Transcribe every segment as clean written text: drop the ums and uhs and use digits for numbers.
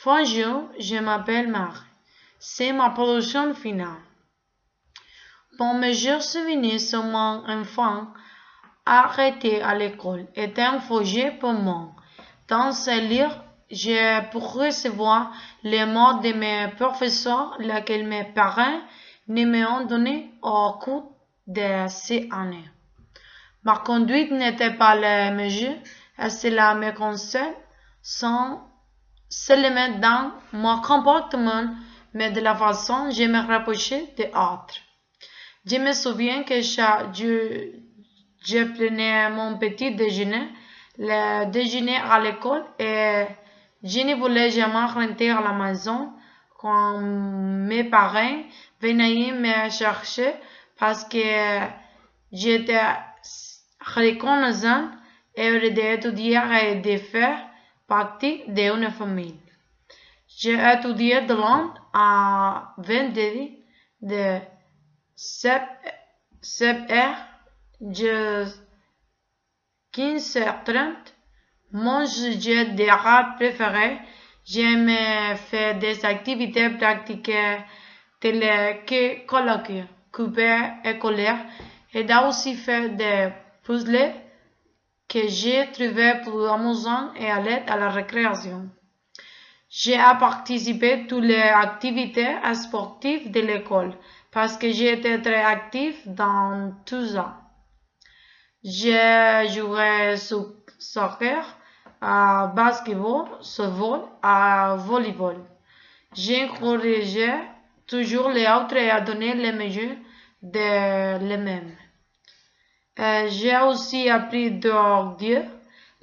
Bonjour, je m'appelle Marie. C'est ma production finale. Pour mes meilleurs souvenirs sur mon enfant arrêté à l'école est un projet pour moi. Dans ce livre, j'ai pu recevoir les mots de mes professeurs, lesquels mes parents ne m'ont donné au cours de ces années. Ma conduite n'était pas la mesure et cela me concerne sans seulement dans mon comportement, mais de la façon dont je me rapprochais des autres. Je me souviens que chaque jour, je prenais mon petit déjeuner, le déjeuner à l'école, et je ne voulais jamais rentrer à la maison quand mes parents venaient me chercher parce que j'étais reconnaissant et heureux d'étudier et de faire partie d'une famille. J'ai étudié de Londres à 22 de septembre de 15h30. Mon sujet d'art préféré, j'aime faire des activités pratiques telles que colloques, coupés écolaires et aussi faire des puzzles que j'ai trouvé plus amusants et à l'aide à la récréation. J'ai participé à toutes les activités sportives de l'école parce que j'ai été très actif dans tout ça. J'ai joué au soccer, à basketball, softball, à volleyball. J'encourageais toujours les autres à donner le meilleur de l'eux-mêmes. J'ai aussi appris de Dieu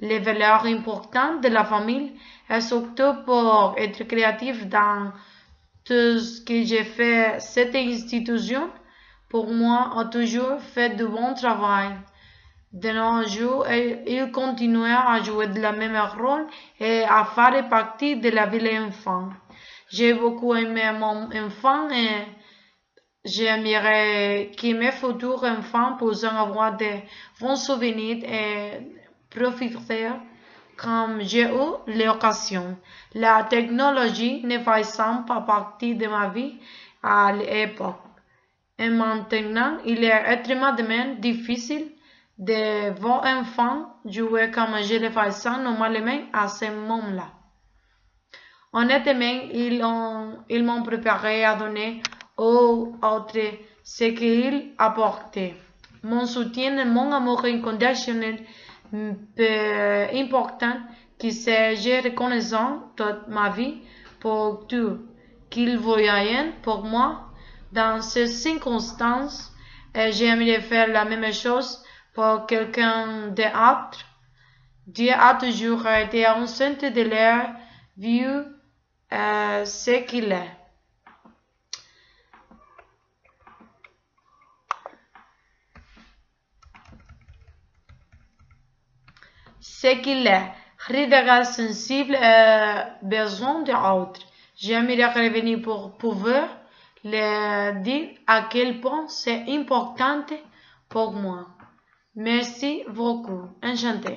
les valeurs importantes de la famille et surtout pour être créatif dans tout ce que j'ai fait. Cette institution, pour moi, a toujours fait du bon travail. De nos jours, il continue à jouer le même rôle et à faire partie de la vie de l'enfant. J'ai beaucoup aimé mon enfant et j'aimerais que mes futurs enfants puissent avoir de bons souvenirs et profiter comme j'ai eu l'occasion. La technologie ne faisant pas partie de ma vie à l'époque. Et maintenant, il est extrêmement difficile de voir un enfant jouer comme je le faisais normalement à ce moment-là. Honnêtement, ils m'ont préparé à donner aux autres ce qu'ils apportaient. Mon soutien et mon amour inconditionnel peu important qui j'ai reconnaissant toute ma vie pour tout qu'ils voyaient pour moi dans ces circonstances et j'aimerais faire la même chose pour quelqu'un d'autre. Dieu a toujours été au centre de leur vie ce qu'il est. Ce qu'il est, regard sensible et besoin d'autres. J'aimerais revenir pour pouvoir le dire à quel point c'est important pour moi. Merci beaucoup. Enchanté.